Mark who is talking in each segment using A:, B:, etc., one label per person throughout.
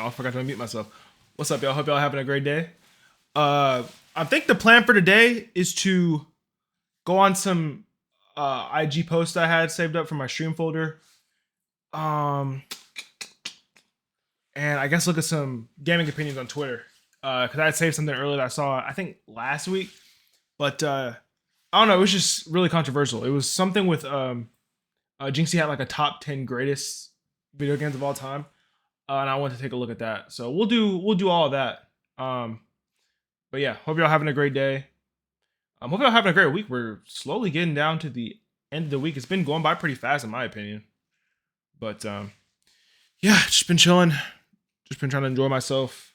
A: I forgot to unmute myself. What's up, y'all? Hope y'all having a great day. I think the plan for today is to go on some IG posts I had saved up from my stream folder. And I guess look at some gaming opinions on Twitter. Because I had saved something earlier that I saw, I think, last week. But I don't know, it was just really controversial. It was something with Jinxie had like a top 10 greatest video games of all time. And I want to take a look at that. So we'll do all of that. But yeah, hope y'all having a great day. Hope y'all having a great week. We're slowly getting down to the end of the week. It's been going by pretty fast in my opinion. But yeah, just been chilling. Just been trying to enjoy myself.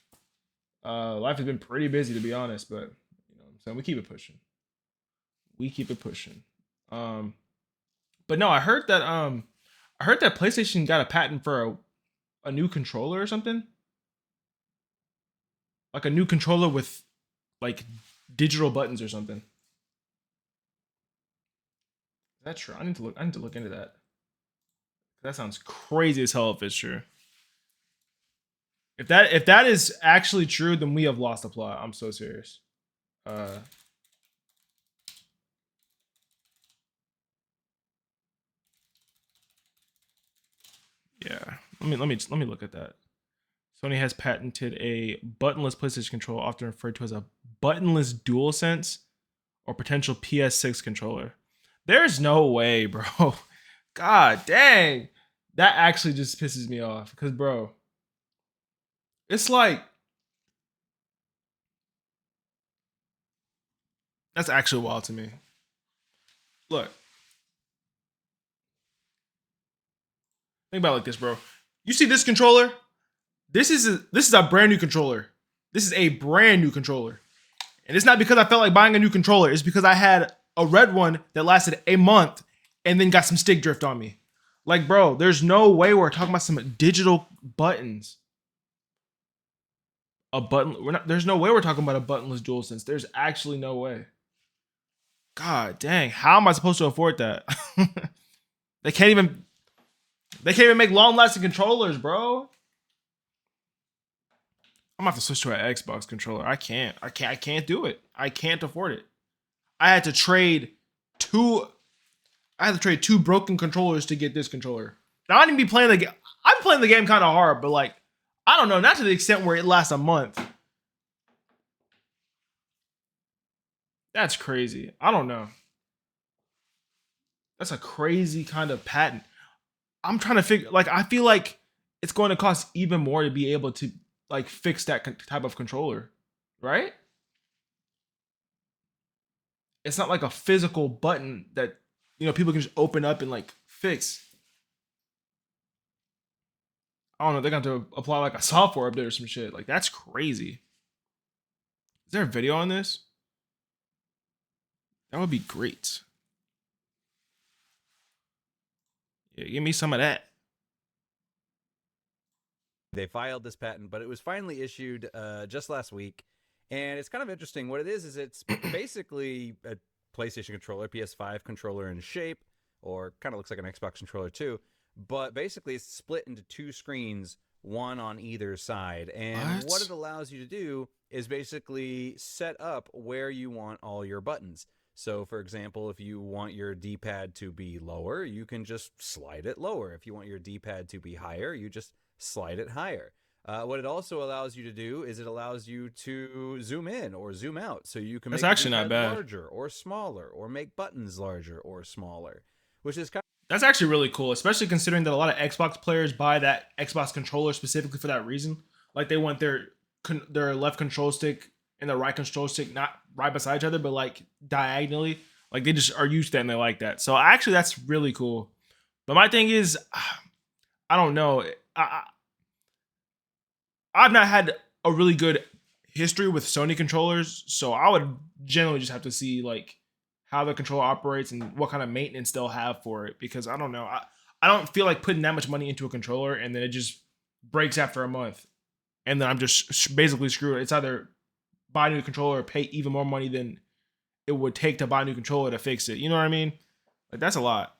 A: Life has been pretty busy to be honest, but you know what I'm saying, we keep it pushing. We keep it pushing. But no, I heard that PlayStation got a patent for a new controller or something. Like a new controller with like digital buttons or something. Is that true? I need to look into that. That sounds crazy as hell if it's true. If that is actually true, then we have lost the plot. I'm so serious. Yeah. Let me look at that. Sony has patented a buttonless PlayStation controller, often referred to as a buttonless DualSense or potential PS6 controller. There's no way, bro. God dang. That actually just pisses me off. Because, bro, it's like, that's actually wild to me. Look. Think about it like this, bro. You see this controller? This is a brand new controller. This is a brand new controller. And it's not because I felt like buying a new controller. It's because I had a red one that lasted a month and then got some stick drift on me. Like, bro, there's no way we're talking about some digital buttons. There's no way we're talking about a buttonless DualSense. There's actually no way. God dang, how am I supposed to afford that? They can't even make long-lasting controllers, bro. I'm gonna have to switch to an Xbox controller. I can't do it. I can't afford it. I had to trade two broken controllers to get this controller. Now I didn't be playing the game. I'm playing the game kind of hard, but like, I don't know, not to the extent where it lasts a month. That's crazy. I don't know. That's a crazy kind of patent. I'm trying to figure, like, I feel like it's going to cost even more to be able to like fix that type of controller, right? It's not like a physical button that, you know, people can just open up and like fix. I don't know, they're going to have to apply like a software update or some shit. Like, that's crazy. Is there a video on this? That would be great. Yeah, give me some of that.
B: They filed this patent, but it was finally issued just last week. And it's kind of interesting. What it is it's basically a PlayStation controller, PS5 controller in shape, or kind of looks like an Xbox controller too. But basically it's split into two screens, one on either side. And what it allows you to do is basically set up where you want all your buttons. So, for example, if you want your D-pad to be lower, you can just slide it lower. If you want your D-pad to be higher, you just slide it higher. What it also allows you to do is it allows you to zoom in or zoom out, so you can make
A: actually not bad.
B: larger or smaller, or make buttons larger or smaller, which is kind of,
A: that's actually really cool, especially considering that a lot of Xbox players buy that Xbox controller specifically for that reason. Like, they want their left control stick and their right control stick not right beside each other, but like diagonally. Like, they just are used to that and they like that. So actually, that's really cool. But my thing is, I don't know. I've not had a really good history with Sony controllers, so I would generally just have to see like how the controller operates and what kind of maintenance they'll have for it, because I don't know. I don't feel like putting that much money into a controller and then it just breaks after a month, and then I'm just basically screwed. It's either buy a new controller or pay even more money than it would take to buy a new controller to fix it. You know what I mean? Like, that's a lot.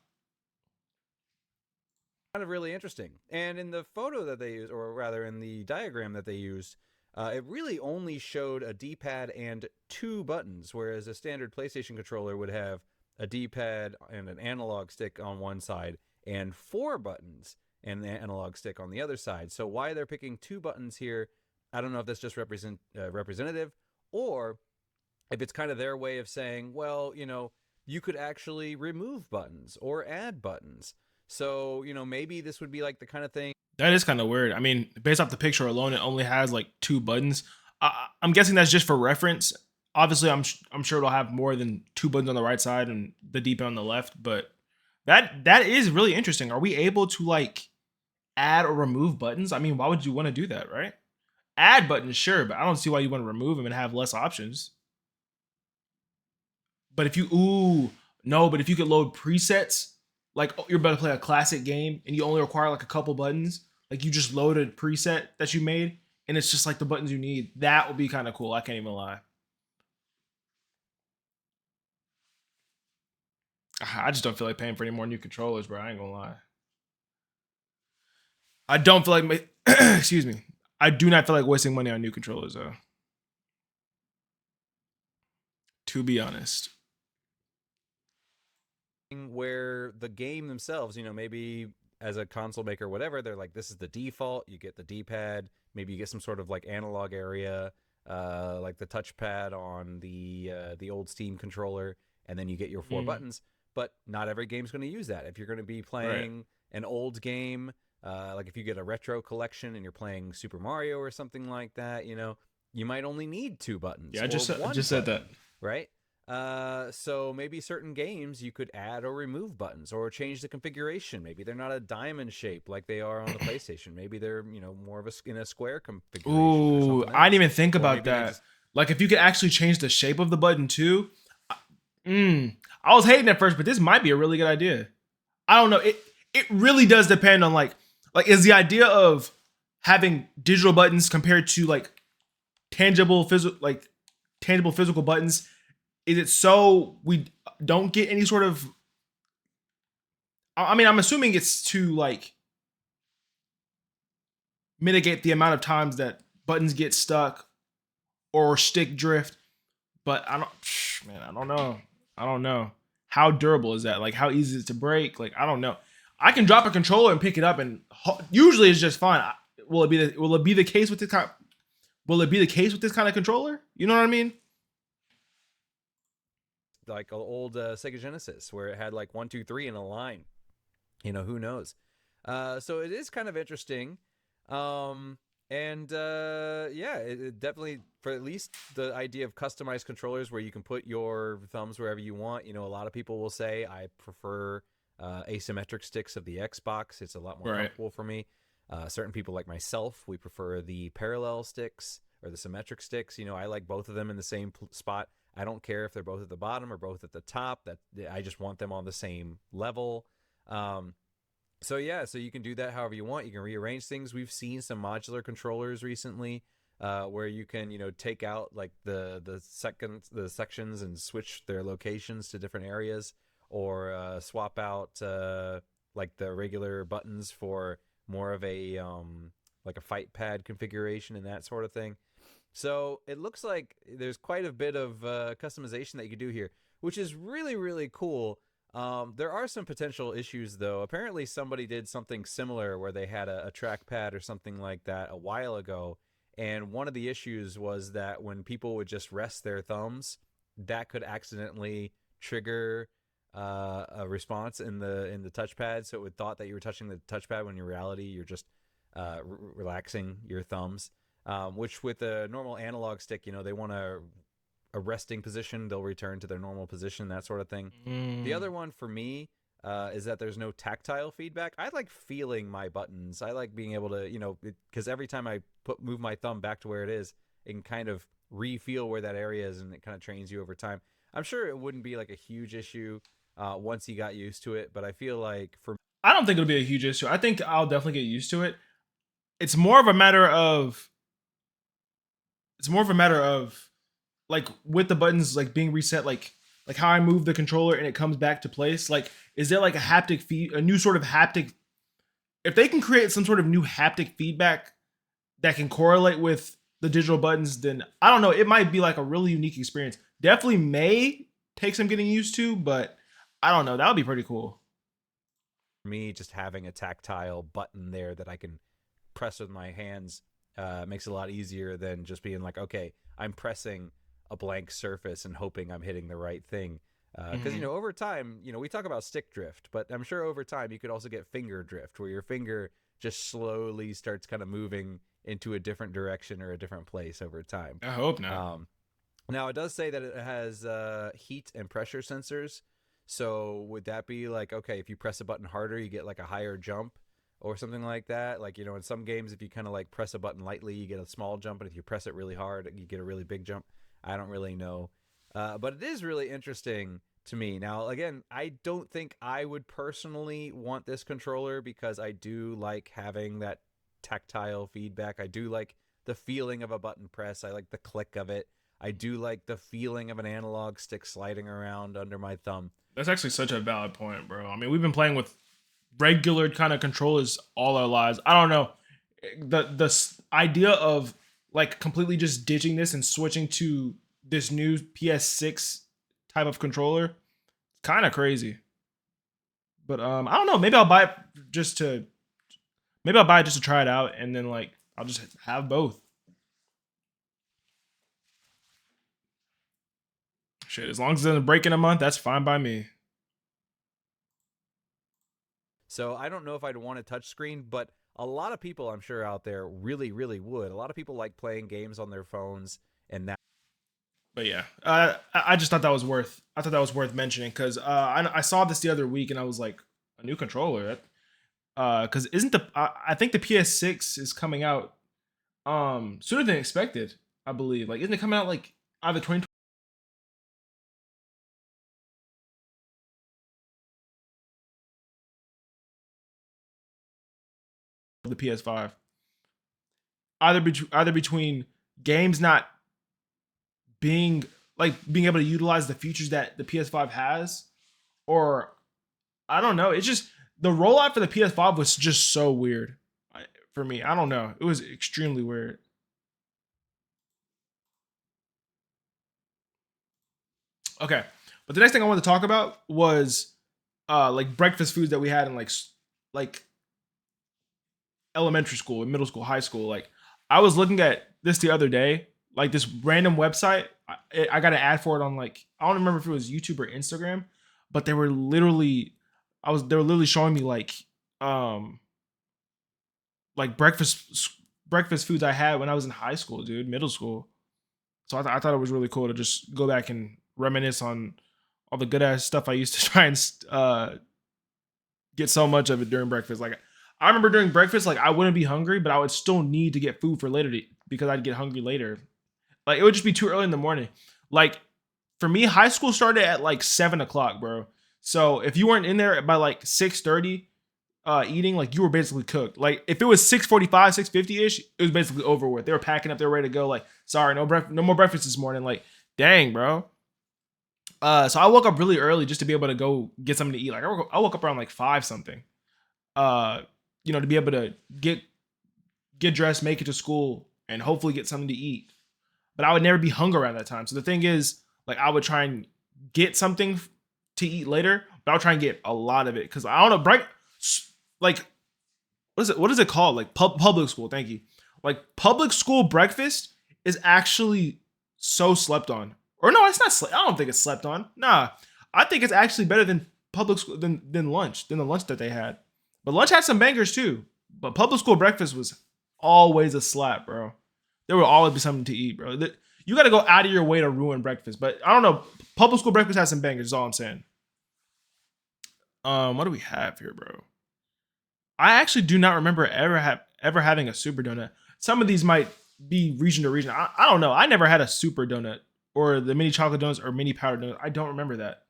B: kind of really interesting. And in the photo that they used, or rather in the diagram that they used, it really only showed a D-pad and 2 buttons, whereas a standard PlayStation controller would have a D-pad and an analog stick on one side and 4 buttons and the analog stick on the other side. So why they're picking 2 buttons here, I don't know if that's just representative, or if it's kind of their way of saying, well, you could actually remove buttons or add buttons. So, maybe this would be like the kind of thing.
A: That is kind of weird. I mean, based off the picture alone, it only has like 2 buttons. I'm guessing that's just for reference. Obviously, I'm sure it'll have more than 2 buttons on the right side and the D-pad on the left. But that is really interesting. Are we able to like add or remove buttons? I mean, why would you want to do that, right? Add buttons, sure, but I don't see why you want to remove them and have less options. But if you but if you could load presets, like you're about to play a classic game and you only require like a couple buttons, like you just load a preset that you made and it's just like the buttons you need, that would be kind of cool. I can't even lie. I just don't feel like paying for any more new controllers, bro. I ain't gonna lie. I don't feel like excuse me. I do not feel like wasting money on new controllers though. To be honest.
B: Where the game themselves, maybe as a console maker, whatever, they're like, this is the default. You get the D-pad. Maybe you get some sort of like analog area, like the touchpad on the old Steam controller, and then you get your 4 buttons. But not every game's going to use that. If you're going to be playing an old game, like if you get a retro collection and you're playing Super Mario or something like that, you might only need 2 buttons.
A: Yeah, I just said that.
B: Right? So maybe certain games you could add or remove buttons or change the configuration. Maybe they're not a diamond shape like they are on the PlayStation. Maybe they're, more of in a square configuration.
A: Ooh, I didn't even think about that. Like if you could actually change the shape of the button too. I was hating at first, but this might be a really good idea. I don't know. It really does depend on like is the idea of having digital buttons compared to like tangible physical buttons. Is it so we don't get any sort of... I mean, I'm assuming it's to like mitigate the amount of times that buttons get stuck or stick drift. But I don't know. How durable is that? Like how easy is it to break? Like, I don't know. I can drop a controller and pick it up and usually it's just fine. Will it be the case with this kind of controller? You know what I mean?
B: Like an old Sega Genesis where it had like 1, 2, 3 in a line. Who knows? So it is kind of interesting. It definitely, for at least the idea of customized controllers where you can put your thumbs wherever you want. A lot of people will say, I prefer asymmetric sticks of the Xbox. It's a lot more comfortable for me. Certain people like myself, we prefer the parallel sticks or the symmetric sticks. I like both of them in the same spot. I don't care if they're both at the bottom or both at the top. I just want them on the same level. So you can do that however you want. You can rearrange things. We've seen some modular controllers recently where you can, take out like the sections and switch their locations to different areas, or swap out like the regular buttons for more of a like a fight pad configuration and that sort of thing. So it looks like there's quite a bit of customization that you can do here, which is really, really cool. There are some potential issues, though. Apparently, somebody did something similar where they had a trackpad or something like that a while ago, and one of the issues was that when people would just rest their thumbs, that could accidentally trigger a response in the touchpad. So it would thought that you were touching the touchpad when in reality you're just relaxing your thumbs. Which with a normal analog stick, they want a resting position, they'll return to their normal position, that sort of thing. The other one for me is that there's no tactile feedback. I like feeling my buttons. I like being able to, because every time I move my thumb back to where it is, it can kind of re-feel where that area is, and it kind of trains you over time. I'm sure it wouldn't be like a huge issue once you got used to it, but I feel like
A: I don't think it'll be a huge issue. I think I'll definitely get used to it. It's more of a matter of like with the buttons like being reset, like how I move the controller and it comes back to place. Like, is there like a new sort of haptic if they can create some sort of new haptic feedback that can correlate with the digital buttons, then I don't know. It might be like a really unique experience. Definitely may take some getting used to, but I don't know. That would be pretty cool.
B: For me, just having a tactile button there that I can press with my hands makes it a lot easier than just being like, okay, I'm pressing a blank surface and hoping I'm hitting the right thing. Because, over time, we talk about stick drift, but I'm sure over time you could also get finger drift, where your finger just slowly starts kind of moving into a different direction or a different place over time.
A: I hope not.
B: Now, it does say that it has heat and pressure sensors. So would that be like, okay, if you press a button harder, you get like a higher jump or something like that? Like, in some games, if you kind of like press a button lightly, you get a small jump. And if you press it really hard, you get a really big jump. I don't really know. But it is really interesting to me. Now, again, I don't think I would personally want this controller because I do like having that tactile feedback. I do like the feeling of a button press. I like the click of it. I do like the feeling of an analog stick sliding around under my thumb.
A: That's actually such a valid point, bro. I mean, we've been playing with regular kind of controllers all our lives. I don't know. The idea of like completely just ditching this and switching to this new PS6 type of controller, kind of crazy. But I don't know. Maybe I'll buy it just to try it out, and then like I'll just have both. Shit, as long as it doesn't break in a month, that's fine by me.
B: So I don't know if I'd want a touchscreen, but a lot of people I'm sure out there really, really would. A lot of people like playing games on their phones, and that.
A: But yeah, I just thought that was worth. I thought that was worth mentioning because I saw this the other week and I was like, a new controller. Because isn't I think the PS6 is coming out sooner than expected. I believe. Like, isn't it coming out like either 2020? The PS5. Either between games not being being able to utilize the features that the PS5 has, or I don't know. It's just the rollout for the PS5 was just so weird for me. I don't know. It was extremely weird. Okay, but the next thing I wanted to talk about was like breakfast foods that we had in like elementary school, middle school, high school. Like I was looking at this the other day, like this random website. I got an ad for it on like I don't remember if it was YouTube or Instagram, but they were literally showing me like breakfast foods I had when I was in high school, dude, middle school. So I thought it was really cool to just go back and reminisce on all the good ass stuff I used to try and get so much of it during breakfast. Like I remember during breakfast, like I wouldn't be hungry, but I would still need to get food for later because I'd get hungry later. Like it would just be too early in the morning. Like for me, high school started at like 7 o'clock, bro. So if you weren't in there by like 6:30, eating, like you were basically cooked. Like if it was 6:45, 6:50 ish, it was basically over with. They were packing up, they were ready to go. Like sorry, no more breakfast this morning. Like dang, bro. So I woke up really early just to be able to go get something to eat. Like I woke up around like 5 something. To be able to get dressed, make it to school, and hopefully get something to eat. But I would never be hungry around that time. So the thing is, like I would try and get something to eat later, but I'll try and get a lot of it because I don't know, like what is it called? Like public school. Thank you. Like public school breakfast is actually so slept on. Or no, it's not. I don't think it's slept on. Nah, I think it's actually better than public school than lunch than the lunch that they had. But lunch had some bangers too. But public school breakfast was always a slap, bro. There will always be something to eat, bro. You got to go out of your way to ruin breakfast. But I don't know. Public school breakfast has some bangers. Is all I'm saying. What do we have here, bro? I actually do not remember ever having a super donut. Some of these might be region to region. I don't know. I never had a super donut or the mini chocolate donuts or mini powder donuts. I don't remember that.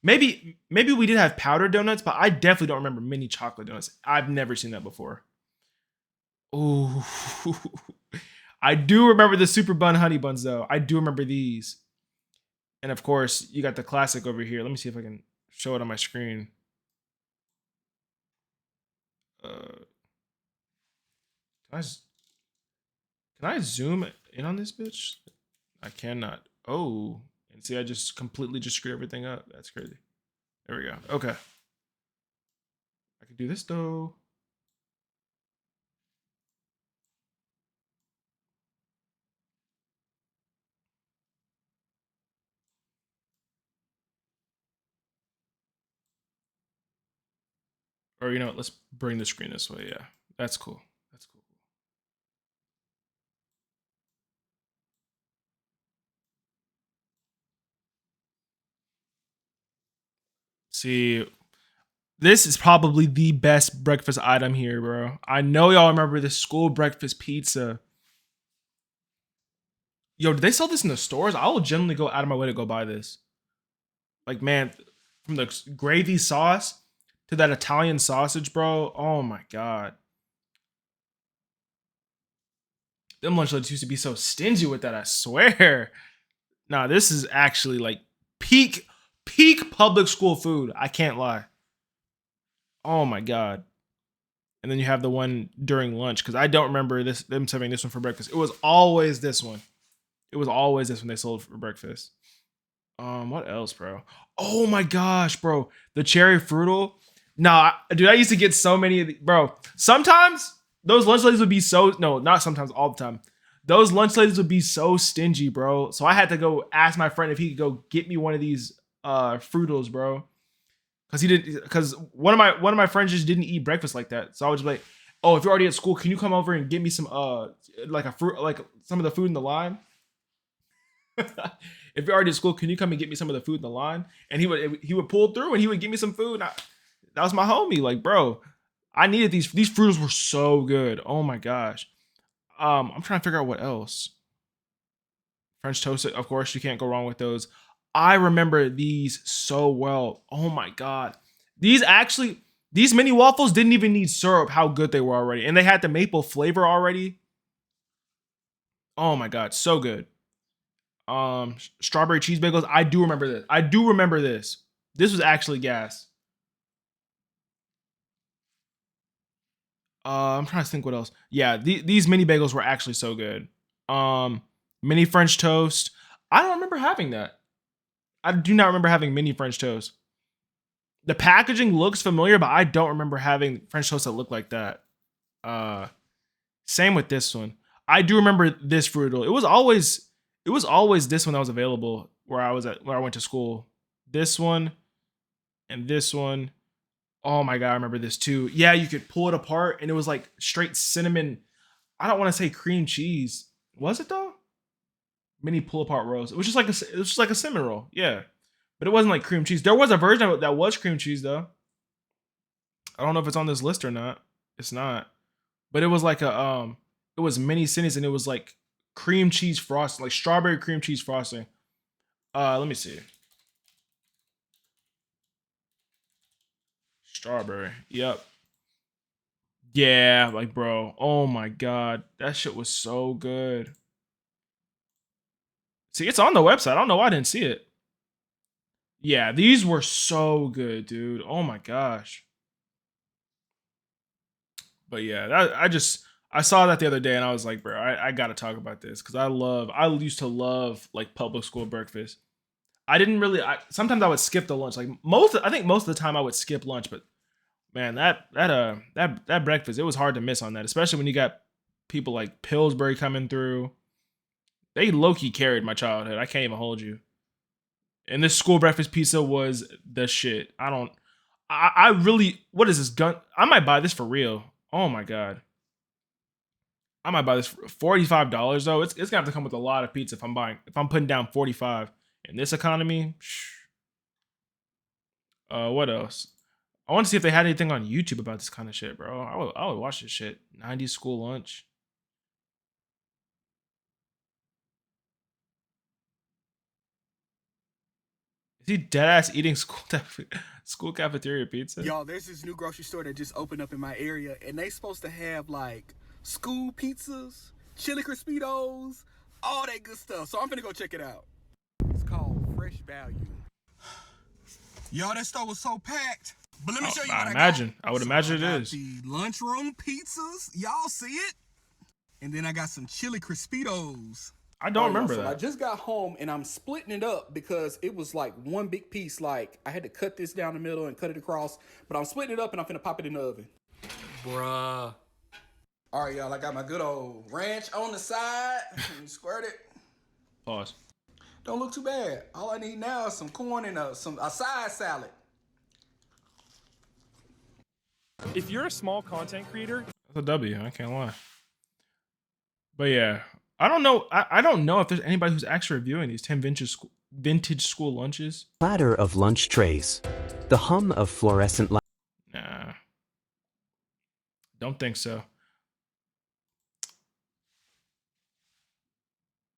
A: Maybe we did have powder donuts, but I definitely don't remember mini chocolate donuts. I've never seen that before. Ooh. I do remember the super bun honey buns though. I do remember these. And of course, you got the classic over here. Let me see if I can show it on my screen. Can I zoom in on this bitch? I cannot. Oh, and see, I just completely just screwed everything up. That's crazy. There we go. Okay. I can do this though. Or you know what? Let's bring the screen this way. Yeah, that's cool. That's cool. See, this is probably the best breakfast item here, bro. I know y'all remember this school breakfast pizza. Yo, did they sell this in the stores? I will generally go out of my way to go buy this. Like, man, from the gravy sauce to that Italian sausage, bro. Oh my god. Them lunch ladies used to be so stingy with that, I swear. Nah, this is actually like peak public school food. I can't lie. Oh my god. And then you have the one during lunch, because I don't remember them serving this one for breakfast. It was always this one. It was always this one they sold for breakfast. What else, bro? Oh my gosh, bro. The cherry fruital. Nah, dude, I used to get so many of these, bro. Sometimes those lunch ladies would be so, no, not sometimes, all the time. Those lunch ladies would be so stingy, bro. So I had to go ask my friend if he could go get me one of these fruitals, bro. Because one of my friends just didn't eat breakfast like that. So I was like, oh, if you're already at school, can you come over and get me some like a fruit, like some of the food in the line? If you're already at school, can you come and get me some of the food in the line? And he would pull through and he would give me some food. That was my homie. Like, bro, I needed these. These fruitals were so good. Oh my gosh. I'm trying to figure out what else. French toast, of course, you can't go wrong with those. I remember these so well. Oh my god. These mini waffles didn't even need syrup, how good they were already. And they had the maple flavor already. Oh my god, so good. Strawberry cheese bagels. I do remember this. This was actually gas. I'm trying to think what else. Yeah, these mini bagels were actually so good. Mini French toast. I don't remember having that. I do not remember having mini French toast. The packaging looks familiar, but I don't remember having French toast that looked like that. Same with this one. I do remember this fruital. It was always this one that was available where I went to school. This one and this one. Oh my god, I remember this too. Yeah, you could pull it apart and it was like straight cinnamon. I don't want to say cream cheese. Was it though? Mini pull apart rolls. It was just like a cinnamon roll. Yeah. But it wasn't like cream cheese. There was a version of it that was cream cheese though. I don't know if it's on this list or not. It's not. But it was like it was mini cinnamons and it was like cream cheese frosting, like strawberry cream cheese frosting. Let me see. Strawberry. Yep. Yeah, like bro. Oh my god. That shit was so good. See, it's on the website. I don't know why I didn't see it. Yeah, these were so good, dude. Oh my gosh. But yeah, I saw that the other day and I was like, bro, I gotta talk about this because I used to love like public school breakfast. I didn't really. Sometimes I would skip the lunch. Like I think most of the time I would skip lunch. But man, that breakfast, it was hard to miss on that, especially when you got people like Pillsbury coming through. They low key carried my childhood. I can't even hold you. And this school breakfast pizza was the shit. I really. What is this gun? I might buy this for real. Oh my god. I might buy this for $45 though. It's gonna have to come with a lot of pizza if I'm putting down 45 in this economy. What else? I want to see if they had anything on YouTube about this kind of shit, bro. I would watch this shit. 90s school lunch. Is he dead ass eating school cafeteria pizza?
C: Y'all, there's this new grocery store that just opened up in my area, and they supposed to have like school pizzas, chili crispitos, all that good stuff. So I'm gonna go check it out. It's called Fresh Value. Y'all, that store was so packed. But let me show you what I got.
A: I would imagine it is.
C: The lunchroom pizzas. Y'all see it? And then I got some chili Crispitos.
A: I don't
C: Oh, yeah,
A: remember
C: so I
A: that.
C: just got home and I'm splitting it up because it was like one big piece. Like I had to cut this down the middle and cut it across, but I'm splitting it up and I'm finna pop it in the oven. Bruh. All right, y'all. I got my good old ranch on the side. Squirt it.
A: Pause.
C: Don't look too bad. All I need now is some corn and a side salad.
D: If you're a small content creator,
A: That's a W. I can't lie. But yeah, I don't know. I don't know if there's anybody who's actually reviewing these 10 vintage school lunches.
E: Platter of lunch trays. The hum of fluorescent lights.
A: Nah, don't think so.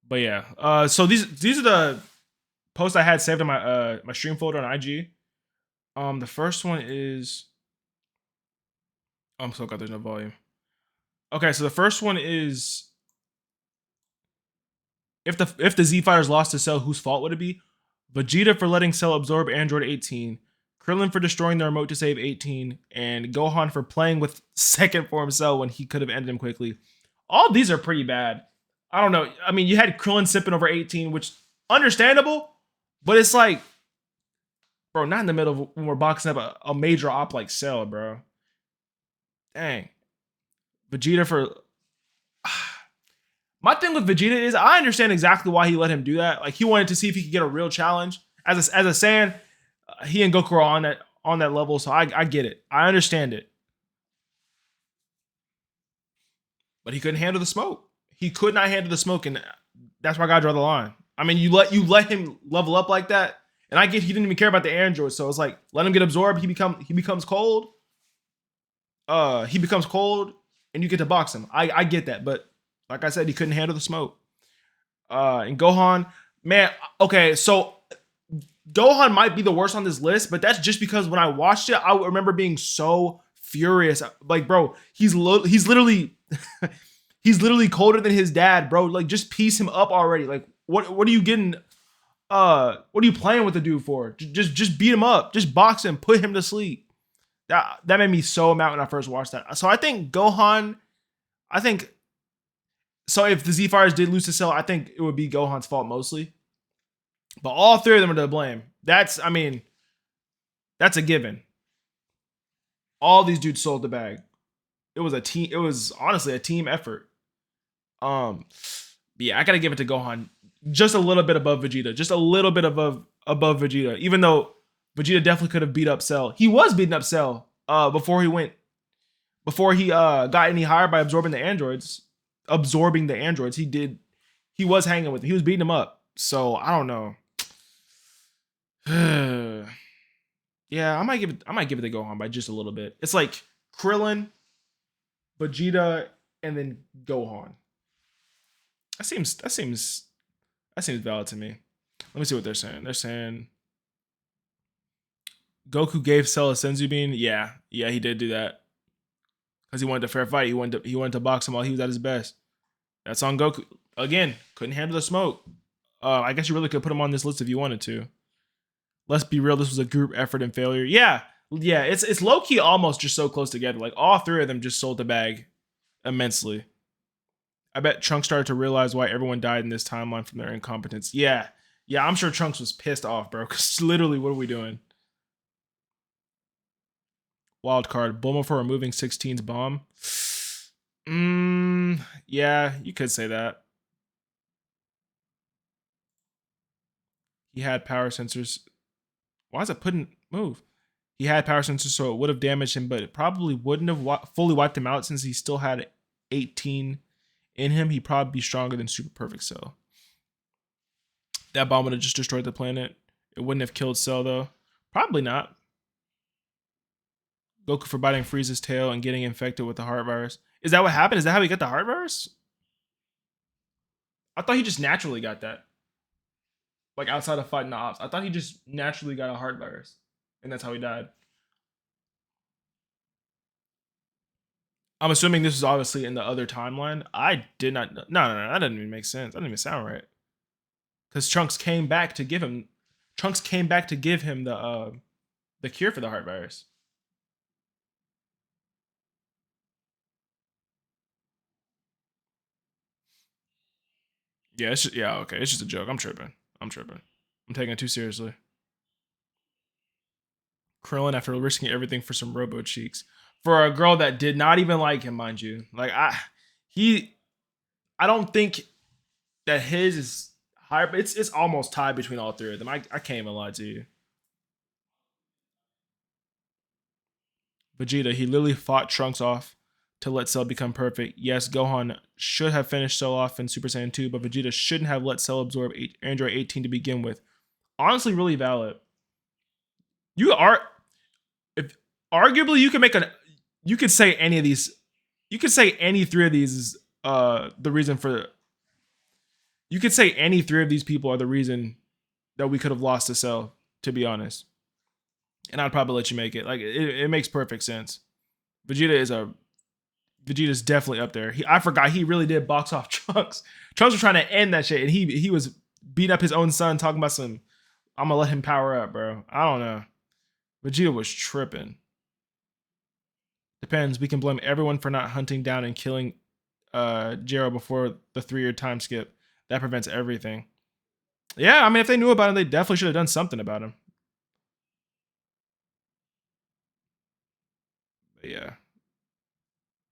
A: But yeah, so these are the posts I had saved in my my stream folder on IG. The first one is. Oh, I'm so glad there's no volume. Okay, so the first one is. If the Z Fighters lost to Cell, whose fault would it be? Vegeta for letting Cell absorb Android 18, Krillin for destroying the remote to save 18, and Gohan for playing with second form Cell when he could have ended him quickly. All these are pretty bad. I don't know. I mean, you had Krillin sipping over 18, which understandable, but it's like, bro, not in the middle of when we're boxing up a major op like Cell, bro. Dang. Vegeta for. My thing with Vegeta is I understand exactly why he let him do that. Like he wanted to see if he could get a real challenge. As a Saiyan, he and Goku are on that level, so I get it. I understand it. But he couldn't handle the smoke. He could not handle the smoke, and that's why I gotta draw the line. I mean, you let him level up like that, and I get he didn't even care about the android, so it's like let him get absorbed. He becomes cold. He becomes cold, and you get to box him. I get that, but. Like I said, he couldn't handle the smoke. And Gohan, man, okay, so Gohan might be the worst on this list, but that's just because when I watched it, I remember being so furious. Like, bro, he's literally he's literally colder than his dad, bro. Like, just piece him up already. Like, what are you getting? What are you playing with the dude for? Just beat him up. Just box him. Put him to sleep. That made me so mad when I first watched that. So I think Gohan. So if the Z Fighters did lose to Cell, I think it would be Gohan's fault mostly. But all three of them are to blame. That's a given. All these dudes sold the bag. It was a team. It was honestly a team effort. Yeah, I gotta give it to Gohan. Just a little bit above Vegeta. Just a little bit above Vegeta. Even though Vegeta definitely could have beat up Cell. He was beating up Cell before he got any higher by absorbing the androids. He was hanging with him. He was beating him up. So I don't know. Yeah, I might give it to Gohan by just a little bit. It's like Krillin, Vegeta, and then Gohan. That seems valid to me. Let me see what they're saying. They're saying Goku gave Cell a Senzu Bean. Yeah, he did do that. Because he wanted a fair fight. He wanted to box him while he was at his best. That's on Goku. Again, couldn't handle the smoke. I guess you really could put him on this list if you wanted to. Let's be real, this was a group effort and failure. Yeah, it's low-key almost just so close together. Like, all three of them just sold the bag immensely. I bet Trunks started to realize why everyone died in this timeline from their incompetence. Yeah, I'm sure Trunks was pissed off, bro. Because literally, what are we doing? Wild card. Bulma for removing 16's bomb. Yeah, you could say that. He had power sensors. Why is it putting move? He had power sensors, so it would have damaged him, but it probably wouldn't have fully wiped him out since he still had 18 in him. He'd probably be stronger than Super Perfect Cell. That bomb would have just destroyed the planet. It wouldn't have killed Cell, though. Probably not. Goku for biting Frieza's tail and getting infected with the heart virus. Is that what happened? Is that how he got the heart virus? I thought he just naturally got that. Like, outside of fighting the ops. I thought he just naturally got a heart virus. And that's how he died. I'm assuming this is obviously in the other timeline. I did not know. No, that doesn't even make sense. That doesn't even sound right. Because Trunks came back to give him the cure for the heart virus. Yeah, it's just, yeah, okay. It's just a joke. I'm tripping. I'm taking it too seriously. Krillin after risking everything for some robo cheeks. For a girl that did not even like him, mind you. Like I don't think that his is higher, but it's almost tied between all three of them. I can't even lie to you. Vegeta, he literally fought Trunks off to let Cell become perfect. Yes, Gohan should have finished Cell off in Super Saiyan 2, but Vegeta shouldn't have let Cell absorb Android 18 to begin with. Honestly, really valid. You are, if arguably you could you could say any of these, you could say any three of these is the reason for. You could say any three of these people are the reason that we could have lost to Cell, to be honest. And I'd probably let you make it. Like it makes perfect sense. Vegeta's definitely up there. I forgot he really did box off Trunks. Trunks was trying to end that shit, and he was beating up his own son, talking about some. I'm gonna let him power up, bro. I don't know. Vegeta was tripping. Depends. We can blame everyone for not hunting down and killing Jero before the 3-year time skip. That prevents everything. Yeah, I mean, if they knew about him, they definitely should have done something about him. But yeah.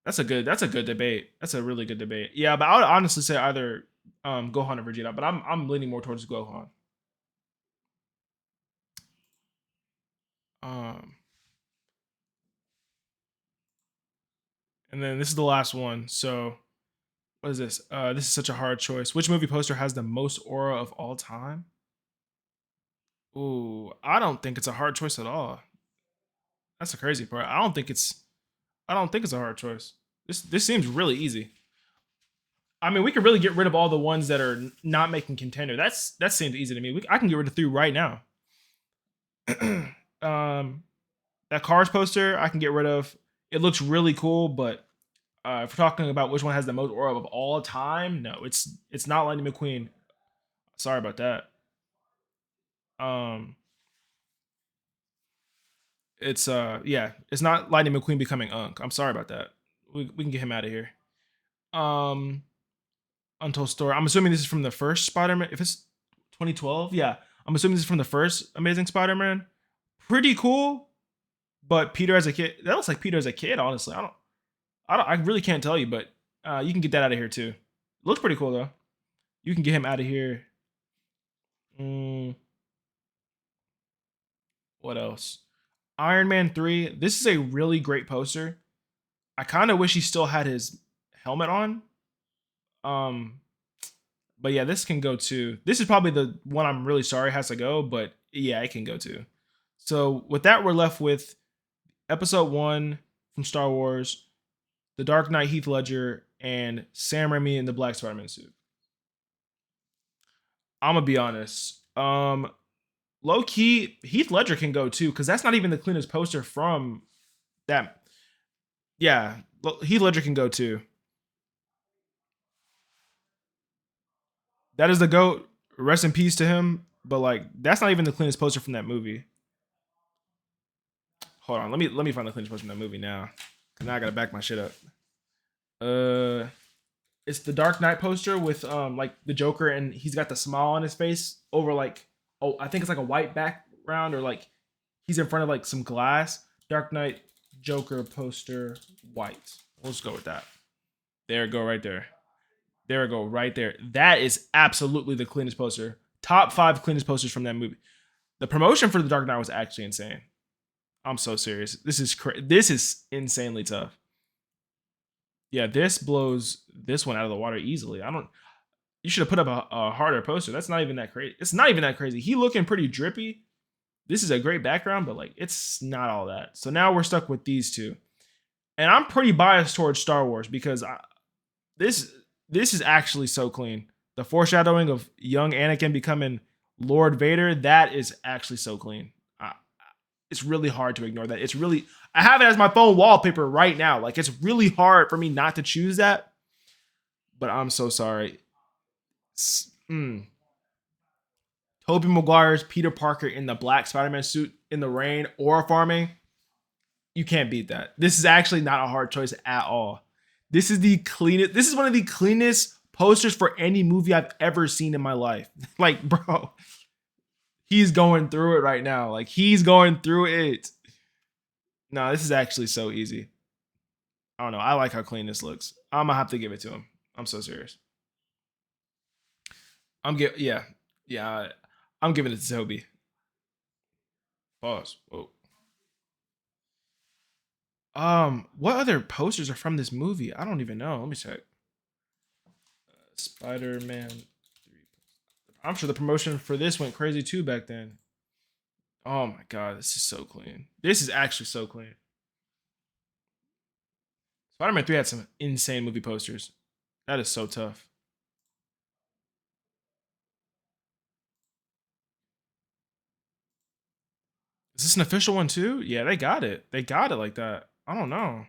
A: That's a good debate. That's a really good debate. Yeah, but I would honestly say either Gohan or Vegeta, but I'm leaning more towards Gohan. And then this is the last one. So what is this? This is such a hard choice. Which movie poster has the most aura of all time? Ooh, I don't think it's a hard choice at all. That's the crazy part. I don't think it's a hard choice. This seems really easy. I mean, we could really get rid of all the ones that are not making contender. That seems easy to me. I can get rid of 3 right now. That Cars poster I can get rid of. It looks really cool, but if we're talking about which one has the most aura of all time, no, it's not Lightning McQueen. Sorry about that. It's it's not Lightning McQueen becoming Unk. I'm sorry about that. We can get him out of here. Untold Story. I'm assuming this is from the first Spider-Man. If it's 2012, yeah, I'm assuming this is from the first Amazing Spider-Man. Pretty cool, but Peter as a kid. That looks like Peter as a kid. Honestly, I really can't tell you, but you can get that out of here too. Looks pretty cool though. You can get him out of here. What else? Iron Man 3. This is a really great poster. I kind of wish he still had his helmet on. But yeah, this can go too. This is probably the one I'm really sorry has to go, but yeah, it can go too. So with that, we're left with Episode 1 from Star Wars, The Dark Knight Heath Ledger, and Sam Raimi in the Black Spider-Man suit. I'm gonna be honest. Low key, Heath Ledger can go too, because that's not even the cleanest poster from that. Yeah, Heath Ledger can go too. That is the GOAT. Rest in peace to him. But like, that's not even the cleanest poster from that movie. Hold on, let me find the cleanest poster from that movie now. Cause now I gotta back my shit up. It's the Dark Knight poster with like the Joker, and he's got the smile on his face over like, oh, I think it's like a white background, or like he's in front of like some glass. Dark Knight Joker poster white. We'll just go with that. There we go, right there. There we go, right there. That is absolutely the cleanest poster. Top 5 cleanest posters from that movie. The promotion for The Dark Knight was actually insane. I'm so serious. This is insanely tough. Yeah, this blows this one out of the water easily. You should have put up a harder poster. That's not even that crazy. It's not even that crazy. He looking pretty drippy. This is a great background, but like it's not all that. So now we're stuck with these two. And I'm pretty biased towards Star Wars because this is actually so clean. The foreshadowing of young Anakin becoming Lord Vader, that is actually so clean. It's really hard to ignore that. I have it as my phone wallpaper right now. Like, it's really hard for me not to choose that. But I'm so sorry. Tobey Maguire's Peter Parker in the black Spider-Man suit in the rain or farming. You can't beat that. This is actually not a hard choice at all. This is the cleanest. This is one of the cleanest posters for any movie I've ever seen in my life. Like, bro, he's going through it right now. Like, he's going through it. No, this is actually so easy. I don't know. I like how clean this looks. I'm gonna have to give it to him. I'm so serious. I'm giving it to Toby. Pause. Whoa. What other posters are from this movie? I don't even know. Let me check. Spider-Man 3. I'm sure the promotion for this went crazy too back then. Oh my god, this is so clean. This is actually so clean. Spider-Man 3 had some insane movie posters. That is so tough. Is this an official one too? Yeah, they got it. They got it like that. I don't know.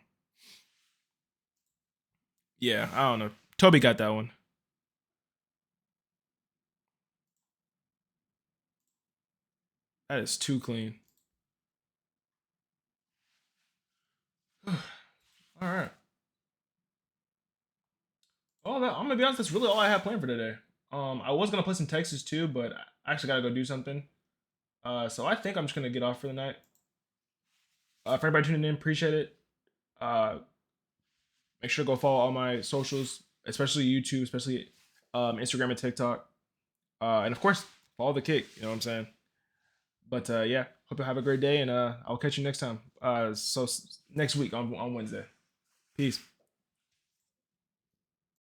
A: Yeah, I don't know. Toby got that one. That is too clean. All right. Oh, I'm gonna be honest. That's really all I have planned for today. I was gonna play some Texas too, but I actually gotta go do something. So I think I'm just gonna get off for the night. For everybody tuning in, appreciate it. Make sure to go follow all my socials, especially YouTube, especially Instagram and TikTok. And of course, follow the kick. You know what I'm saying? But yeah, hope you have a great day, and I'll catch you next time. So next week on Wednesday. Peace.